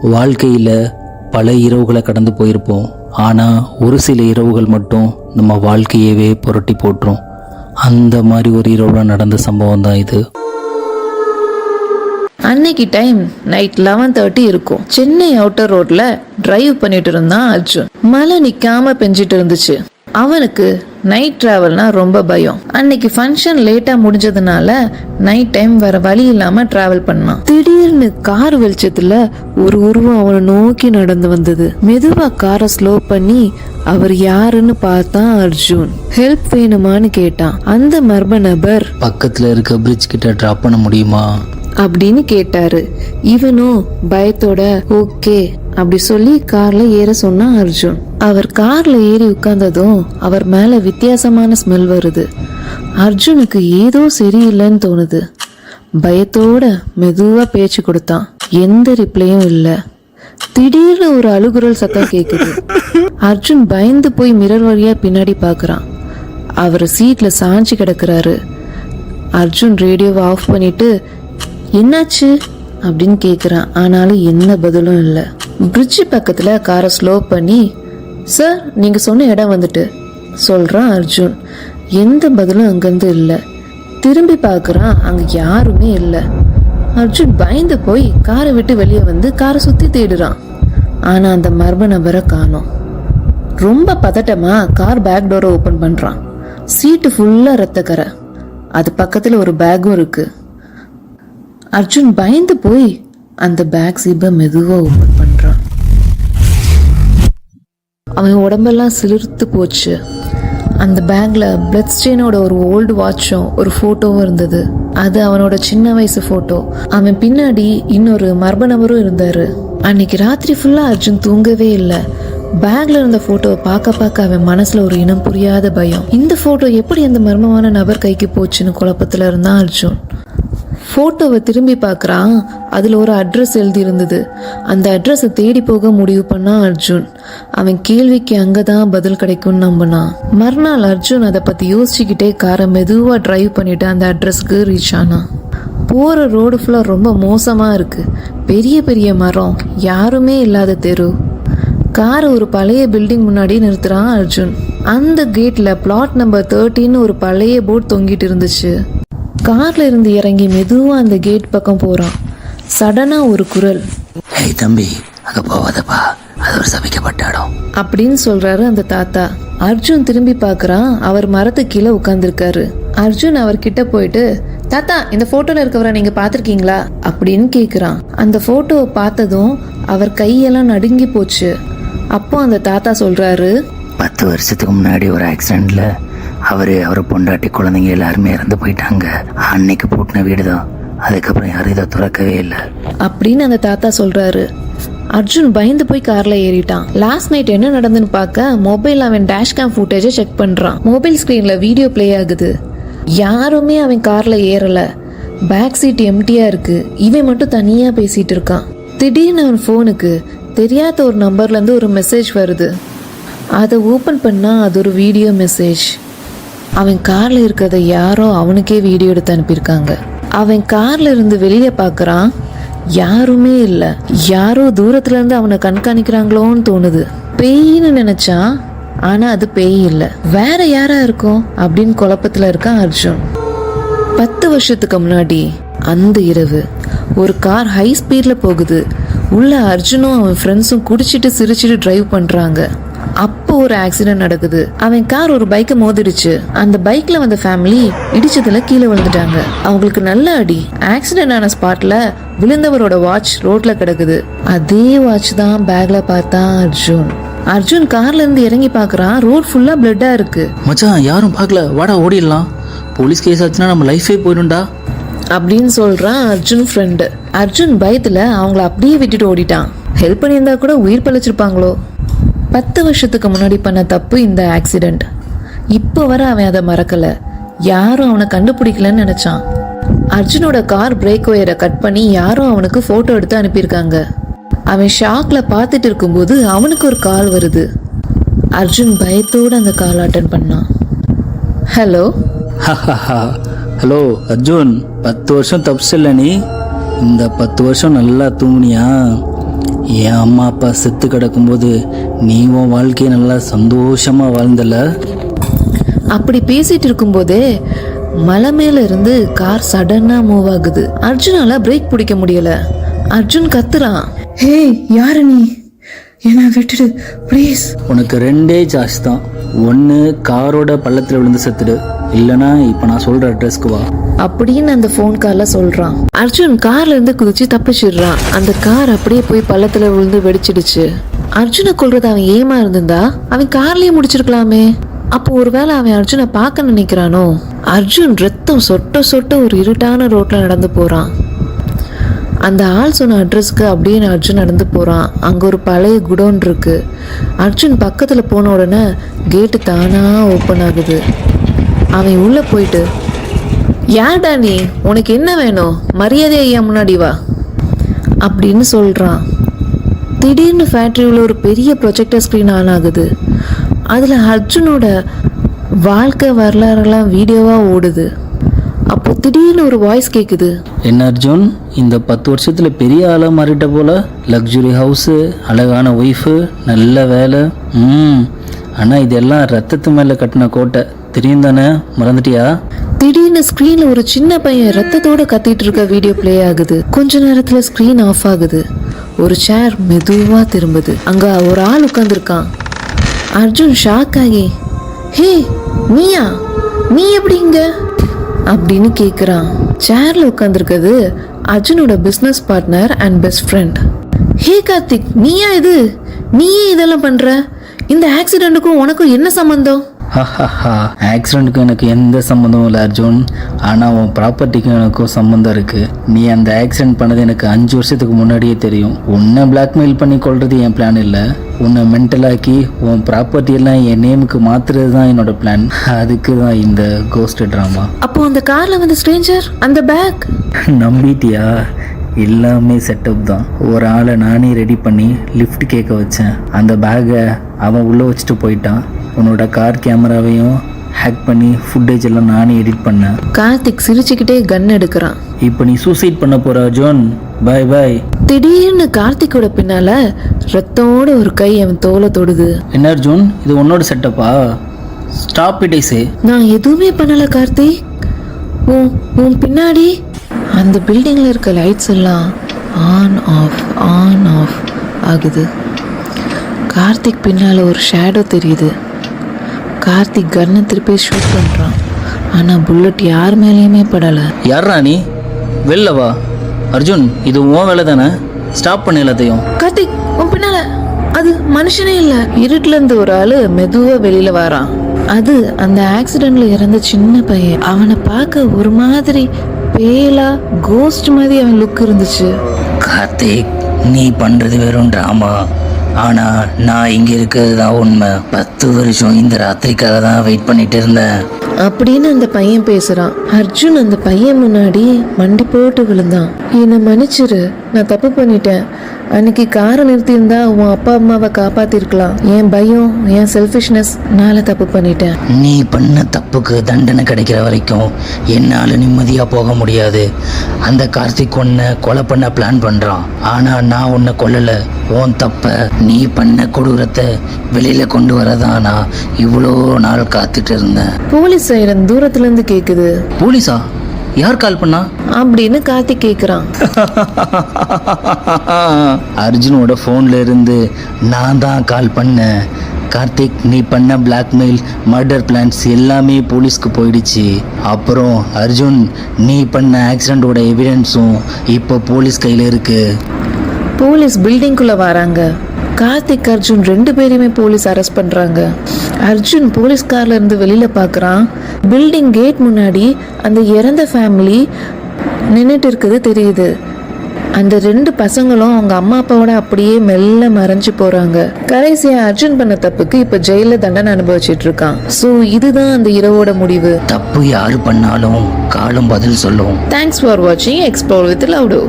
வாழ்க்கையில் பல இரவுகளை கடந்து போயிருப்போம். ஆனால் ஒரு சில இரவுகள் மட்டும் நம்ம வாழ்க்கையவே புரட்டி போட்டுரும். அந்த மாதிரி ஒரு இரவில் நடந்த சம்பவம் தான் இது. அன்னைக்கு டைம் நைட் 11:30 இருக்கும். சென்னை அவுட்டர் ரோட்ல டிரைவ் பண்ணிட்டு இருந்தான் அர்ஜுன். மழை நிக்காம பெஞ்சிட்டு இருந்துச்சு. அவனுக்கு நைட் டிராவல்னா ரொம்ப பயம். அன்னைக்கு ஃபங்க்ஷன் லேட்டா முடிஞ்சதுனால நைட் டைம் வேற வழி இல்லாம டிராவல் பண்ணான். திடீர்னு கார் வெளிச்சத்துல ஒரு உருவம் அவனை நோக்கி நடந்து வந்தது. மெதுவா காரை ஸ்லோ பண்ணி அவர் யாருன்னு பார்த்தான் அர்ஜுன். ஹெல்ப் வேணுமான்னு கேட்டான். அந்த மர்ம நபர் பக்கத்துல இருக்க பிரிட்ஜ் கிட்ட டிராப் பண்ண முடியுமா அப்படின்னு கேட்டாரு. இவனும் பயத்தோட ஓகே அப்படி சொல்லி கார்ல ஏற சொன்னான் அர்ஜுன். அவர் கார்ல ஏறி உட்கார்ந்ததும் அவர் மேல வித்தியாசமான ஸ்மெல் வருது. அர்ஜுனுக்கு ஏதோ சரியில்லைன்னு தோணுது. பயத்தோட மெதுவா பேச்சு கொடுத்தான். எந்த ரிப்ளையும் இல்ல. திடீர்னு ஒரு அழுகுரல் சத்தம் கேக்குது. அர்ஜுன் பயந்து போய் மிரர் வழியா பின்னாடி பாக்குறான். அவர் சீட்ல சாஞ்சி கிடக்குறாரு. அர்ஜுன் ரேடியோவை ஆஃப் பண்ணிட்டு என்னாச்சு அப்படின்னு கேக்குறான். ஆனாலும் எந்த பதிலும் இல்லை. பிரிட்ஜ் பக்கத்துல காரை ஸ்லோ பண்ணி சார் நீங்க சொன்ன இடம் வந்துட்டு சொல்றான் அர்ஜுன். எந்த பதிலும் அங்கிருந்து இல்லை. திரும்பி பார்க்கறான், அங்க யாருமே இல்லை. அர்ஜுன் பயந்து போய் காரை விட்டு வெளியே வந்து காரை சுத்தி தேடுறான். ஆனா அந்த மர்ம நபரை காணோம். ரொம்ப பதட்டமா கார் பேக் டோரை ஓபன் பண்றான். சீட்டு ஃபுல்லா ரத்தக்கரை. அது பக்கத்துல ஒரு பேக்கும் இருக்கு. அர்ஜுன் பயந்து போய் அந்த பேக் சீப்பை மெதுவா ஓபன் பண்றான். அவன் உடம்பெல்லாம் சிலிர்த்து போச்சு. அந்த பேக்ல பிளட் ஸ்டெயினோட ஒரு ஓல்டு வாட்சும் ஒரு போட்டோவும் இருந்தது. அது அவனோட சின்ன வயசு போட்டோ. அவன் பின்னாடி இன்னொரு மர்ம நபரும் இருந்தாரு. அன்னைக்கு ராத்திரி ஃபுல்லா அர்ஜுன் தூங்கவே இல்லை. பேக்ல இருந்த போட்டோவை பார்க்க அவன் மனசுல ஒரு இனம் புரியாத பயம். இந்த போட்டோ எப்படி அந்த மர்மமான நபர் கைக்கு போச்சுன்னு குழப்பத்துல இருந்தான் அர்ஜுன். போட்டோவை திரும்பி பார்க்கறான். அதுல ஒரு அட்ரஸ் எழுதி இருந்தது. அந்த அட்ரஸை தேடி போக முடிவு பண்ணான் அர்ஜுன். அவன் கேள்விக்கு அங்கதான் பதில் கிடைக்கும்னு நம்பினான். மறுநாள் அர்ஜுன் அதை பத்தி யோசிச்சுக்கிட்டே காரை மெதுவா டிரைவ் பண்ணிட்டு அந்த அட்ரஸ்க்கு ரீச் ஆனான். போற ரோடு ஃபுல்லா ரொம்ப மோசமா இருக்கு. பெரிய பெரிய மரம், யாருமே இல்லாத தெரு. காரை ஒரு பழைய பில்டிங் முன்னாடி நிறுத்துறான் அர்ஜுன். அந்த கேட்ல பிளாட் நம்பர் 13 ஒரு பழைய போர்டு தொங்கிட்டு இருந்துச்சு. கார்ல இருந்து இறங்கி மெதுவா அந்த கேட் பக்கம் போறான். சடனா ஒரு குரல், ஏய் தம்பி அங்க போவாதப்பா, அது ஒரு சபிக்கப்பட்ட இடம் அப்படின்னு சொல்றாரு அந்த தாத்தா. அர்ஜுன் திரும்பி பார்க்கறான். அவர் மரத்துக்கு கீழே உட்கார்ந்துருக்காரு. அர்ஜுன் அவர் கிட்ட போயிட்டு, தாத்தா இந்த போட்டோல இருக்கவரை நீங்க பாத்திருக்கீங்களா அப்படின்னு கேக்குறான். அந்த போட்டோவை பார்த்ததும் அவர் கையெல்லாம் நடுங்கி போச்சு. அப்போ அந்த தாத்தா சொல்றாரு, 10 வருஷத்துக்கு முன்னாடி ஒரு ஆக்சிடென்ட்ல அவர் பொண்டாட்டி குழந்தைங்க எல்லாருமே இறந்து போயிட்டாங்க. அன்னைக்கு பூட்டின வீடு தான். அதுக்கப்புறம் யாரும் இதை துறக்கவே இல்லை அப்படின்னு அந்த தாத்தா சொல்றாரு. அர்ஜுன் பயந்து போய் கார்ல ஏறிட்டான். லாஸ்ட் நைட் என்ன நடந்துன்னு பார்க்க மொபைல் அவன் டேஷ் கேம் ஃபுட்டேஜை செக் பண்றான். மொபைல் ஸ்கிரீன்ல வீடியோ பிளே ஆகுது. யாருமே அவன் கார்ல ஏறல. பேக் சீட் எம்டியா இருக்கு. இவன் மட்டும் தனியா பேசிட்டு இருக்கான். திடீர்னு அவன் போனுக்கு தெரியாத ஒரு நம்பர்ல இருந்து ஒரு மெசேஜ் வருது. அதை ஓபன் பண்ணா அது ஒரு வீடியோ மெசேஜ். அவன் கார்ல இருக்கிறத யாரோ அவனுக்கே வீடியோ எடுத்து அனுப்பியிருக்காங்க. அவன் கார்ல இருந்து வெளியே பார்க்கறான். யாருமே இல்ல. யாரோ தூரத்துல இருந்து அவனை கண்காணிக்கிறாங்களோன்னு தோணுது. பேய்னு நினைச்சான். ஆனா அது பேய் இல்ல. வேற யாரா இருக்கும் அப்படின்னு குழப்பத்துல இருக்கான் அர்ஜுன். 10 வருஷத்துக்கு முன்னாடி அந்த இரவு ஒரு கார் ஹை ஸ்பீட்ல போகுது. உள்ள அர்ஜுனும் அவன் ஃப்ரெண்ட்ஸும் குடிச்சிட்டு சிரிச்சிட்டு டிரைவ் பண்றாங்க. அப்போ ஒரு ஆக்சிடென்ட் நடக்குது. அவன் கார் ஒரு பைக்கை மோதிடுச்சு. அந்த பைக்ல வந்த ஃபேமிலி இடிச்சதுல கீழே விழுந்துட்டாங்க. அவங்களுக்கு நல்ல அடி. ஆக்சிடென்ட் ஆன ஸ்பாட்ல விழுந்தவரோட வாட்ச் ரோட்ல கிடக்குது. அதே வாட்ச் தான் பேக்ல பார்த்தான் அர்ஜுன். அர்ஜுன் கார்ல இருந்து இறங்கி பாக்குறான். ரோட் ஃபுல்லா பிளட்டா இருக்கு. மச்சான் யாரும் பார்க்கல, வாடா ஓடிடலாம், போலீஸ் கேஸ் ஆச்சுன்னா நம்ம லைஃபே போயிடும்டா அப்படின்னு சொல்றான் அர்ஜுன் ஃப்ரெண்டு. அர்ஜுன் பயத்துல அவங்கள அப்படியே விட்டுட்டு ஓடிட்டான். ஹெல்ப் பண்ணியிருந்தா கூட உயிர் பழிச்சிருப்பாங்களோ. 10 வருஷத்துக்கு முன்னாடி பண்ண தப்பு இந்த ஆக்சிடென்ட். இப்போ வர அவன் அதை மறக்கல. யாரும் அவனை கண்டுபிடிக்கலன்னு நினைச்சான். அர்ஜுனோட கார் பிரேக் ஒயரை கட் பண்ணி யாரும் அவனுக்கு போட்டோ எடுத்து அனுப்பியிருக்காங்க. அவன் ஷாக்ல பார்த்துட்டு இருக்கும்போது அவனுக்கு ஒரு கால் வருது. அர்ஜுன் பயத்தோடு அந்த கால் அட்டன் பண்ணான். ஹலோ ஹலோ அர்ஜுன், 10 வருஷம் தப்பு இல்லை நீ. இந்த 10 வருஷம் நல்லா தூங்குனியா? என் அம்மா அப்பா செத்து கிடக்கும்போது நீ உன் வாழ்க்கையை நல்லா சந்தோஷமாக வாழ்ந்தல. அப்படி பேசிட்டு இருக்கும்போதே மலை மேல இருந்து கார் சடனா மூவ் ஆகுது. அர்ஜுனால பிரேக் பிடிக்க முடியல. அர்ஜுன் கத்துறான், ஹே யாரு நீ, என்ன விட்டுடு ப்ளீஸ். உனக்கு 2 சாய்ஸ் தான். ஒன்று காரோட பள்ளத்தில் விழுந்து செத்துடு, இல்லைனா இப்போ நான் சொல்கிற அட்ரஸ்க்கு வா அப்படின்னு அந்த ஃபோன் கால்ல சொல்றான். அர்ஜுன் கார்ல இருந்து குதிச்சு தப்பிச்சிடுறான். அந்த கார் அப்படியே போய் பள்ளத்துல விழுந்து வெடிச்சிடுச்சு. அர்ஜுனை கொல்றது அவன் ஏமா இருந்திருந்தா அவன் கார்லயே முடிச்சிருக்கலாமே. அப்போ ஒருவேளை அவன் அர்ஜுனை பார்க்க நினைக்கிறானோ. அர்ஜுன் ரத்தம் சொட்ட சொட்ட ஒரு இருட்டான ரோட்ல நடந்து போறான். அந்த ஆள் சொன்ன அட்ரஸ்க்கு அப்படியே அர்ஜுன் நடந்து போறான். அங்க ஒரு பழைய குடோன் இருக்கு. அர்ஜுன் பக்கத்துல போன உடனே கேட்டு தானா ஓப்பன் ஆகுது. அவன் உள்ள போயிட்டு, யார்டா நீ, உனக்கு என்ன வேணும், மரியாதை ஐயா முன்னாடி வா அப்படின்னு சொல்றான். திடீர்னு ஃபேக்டரியில் ஒரு பெரிய ப்ரொஜெக்டர் ஸ்க்ரீன் ஆன் ஆகுது. அதில் அர்ஜுனோட வாழ்க்கை வரலாறுலாம் வீடியோவாக ஓடுது. அப்போ திடீர்னு ஒரு வாய்ஸ் கேட்குது. என்ன அர்ஜுன், இந்த 10 வருஷத்தில் பெரிய ஆளாக மாறிட்ட போல. லக்ஸுரி ஹவுஸு, அழகான ஒய்ஃபு, நல்ல வேலை. ஆனால் இதெல்லாம் ரத்தத்து மேலே கட்டின கோட்டை, தெரியும் தானே, மறந்துட்டியா? திடீர்னு ஸ்க்ரீன்ல ஒரு சின்ன பையன் ரத்தத்தோட கத்திட்டு இருக்க வீடியோ பிளே ஆகுது. கொஞ்ச நேரத்துல ஸ்க்ரீன் ஆஃப் ஆகுது. ஒரு சேர் மெதுவா திரும்புது. அங்க ஒரு ஆள் உட்கார்ந்துருக்கான். அர்ஜுன் ஷாக் ஆகி, ஹே நீயா, நீ எப்படி இங்க அப்படின்னு கேக்குறான். சேர்ல உட்கார்ந்துருக்கிறது அர்ஜுனோட business partner and best friend. Hey Karthik, நீயா இது, நீயே இதெல்லாம் பண்ற, இந்த ஆக்சிடென்ட்டுக்கும் உனக்கும் என்ன சம்பந்தம்? ஆக்சிடென்ட்டுக்கும் எனக்கு எந்த சம்மந்தமும் இல்லை அர்ஜுன். ஆனால் உன் ப்ராப்பர்ட்டிக்கும் எனக்கும் சம்மந்தம் இருக்குது. நீ அந்த ஆக்சிடென்ட் பண்ணது எனக்கு 5 வருஷத்துக்கு முன்னாடியே தெரியும். உன்னை பிளாக்மெயில் பண்ணி கொள்வது என் பிளான் இல்லை. உன்னை மென்டலாக்கி உன் ப்ராப்பர்ட்டியெல்லாம் என் நேமுக்கு மாற்றுறது தான் என்னோட பிளான். அதுக்கு தான் இந்த கோஸ்ட் ட்ராமா. அப்போ அந்த காரில் வந்த ஸ்ட்ரேஞ்சர், அந்த பேக் நம்பிட்டியா? எல்லாமே செட்டப் தான். ஒரு ஆளை நானே ரெடி பண்ணி லிஃப்ட் கேட்க வச்சேன். அந்த பேக்கை அவன் உள்ளே வச்சுட்டு போயிட்டான். உன்னோட கார் கேமராவையும் ஹேக் பண்ணி ஃபுட்டேஜ் எல்லாம் நானே எடிட் பண்ணேன். கார்த்திக் சிரிச்சுக்கிட்டே கன் எடுக்கிறான். இப்போ நீ சூசைட் பண்ண போற அர்ஜுன், பை பை. திடீர்னு கார்த்திக்கோட பின்னால ரத்தோட ஒரு கை அவன் தோலை தொடுது. என்ன அர்ஜுன், இது உன்னோட செட்டப்பா? ஸ்டாப் இட் ஐ சே. நான் எதுவுமே பண்ணல கார்த்திக். உன் பின்னாடி அந்த பில்டிங்ல இருக்க லைட்ஸ் எல்லாம் ஆன் ஆஃப் ஆகுது. கார்த்திக் பின்னால ஒரு ஷேடோ தெரியுது. கார்த்திக் கன்னை திருப்பி ஷூட் பண்றான். ஆனா புல்லட் யார் மேலேயுமே படல. யாரா நீ, வெளில வா. அர்ஜுன், இது உன் வேலை தானே, ஸ்டாப் பண்ண எல்லாத்தையும். கார்த்திக், உன் பின்னால அது மனுஷனே இல்ல. இருட்டுல இருந்து ஒரு ஆளு மெதுவா வெளியில வரான். அது அந்த ஆக்சிடென்ட்ல இறந்த சின்ன பையன். அவனை பார்க்க ஒரு மாதிரி பேலா கோஸ்ட் மாதிரி அவன் லுக் இருந்துச்சு. கார்த்திக், நீ பண்றது வெறும் டிராமா. ஆனா நான் இங்க இருக்கிறது தான் உண்மை. 10 வருஷம் இந்த ராத்திரிக்காக தான் வெயிட் பண்ணிட்டு இருந்தேன் அப்படின்னு அந்த பையன் பேசுறான். அர்ஜுன் அந்த பையன் முன்னாடி மண்டி போட்டு விழுந்தான். என்னை மன்னிச்சிரு, நான் தப்பு பண்ணிட்டேன். அன்னைக்கு காரை நிறுத்தியிருந்தா உன் அப்பா அம்மாவை காப்பாத்திருக்கலாம். என் பயம், என் செல்ஃபிஷ்னஸ், நாளை தப்பு பண்ணிட்டேன். நீ பண்ண தப்புக்கு தண்டனை கிடைக்கிற வரைக்கும் என்னால் நிம்மதியாக போக முடியாது. அந்த கார்த்திக் உன்னை கொலை பண்ண பிளான் பண்ணுறான். ஆனால் நான் உன்னை கொல்லலை. உன் தப்பை, நீ பண்ண கொடூரத்தை வெளியில் கொண்டு வரதான் நான் இவ்வளோ நாள் காத்துட்டு இருந்தேன். போலீஸ் சைரன் தூரத்துல இருந்து கேக்குது. போலீஸா? யார் கால் பண்ணா அப்படின்னு கார்த்திக் கேக்குறான். அர்ஜுனோட ஃபோன்ல இருந்து நான் தான் கால் பண்ணேன். கார்த்திக், நீ பண்ண பிளாக்மெயில், மர்டர் பிளான்ஸ் எல்லாமே போலீஸ்க்கு போயிடுச்சு. அப்புறம் அர்ஜுன், நீ பண்ண ஆக்சிடென்ட்டோட எவிடன்ஸும் இப்போ போலீஸ் கையில் இருக்கு. போலீஸ் பில்டிங்குள்ள வராங்க. கார்த்திக், அர்ஜுன் 2 பேரையுமே போலீஸ் அரெஸ்ட் பண்றாங்க. அர்ஜுன் போலீஸ் கார்ல இருந்து வெளியில பாக்குறான். பில்டிங் கேட் முன்னாடி அந்த இறந்த ஃபேமிலி நின்றுட்டு இருக்குது தெரியுது. அந்த 2 பசங்களும் அவங்க அம்மா அப்பாவோட அப்படியே மெல்ல மறைஞ்சு போறாங்க. கடைசியா அர்ஜுன் பண்ண தப்புக்கு இப்ப ஜெயில தண்டனை அனுபவிச்சிட்டு இருக்கான். சோ இதுதான் அந்த இரவோட முடிவு. தப்பு யாரு பண்ணாலும் காலம் பதில் சொல்லும். தேங்க்ஸ் ஃபார் வாட்சிங் எக்ஸ்ப்ளோர் வித் லவ்டோ.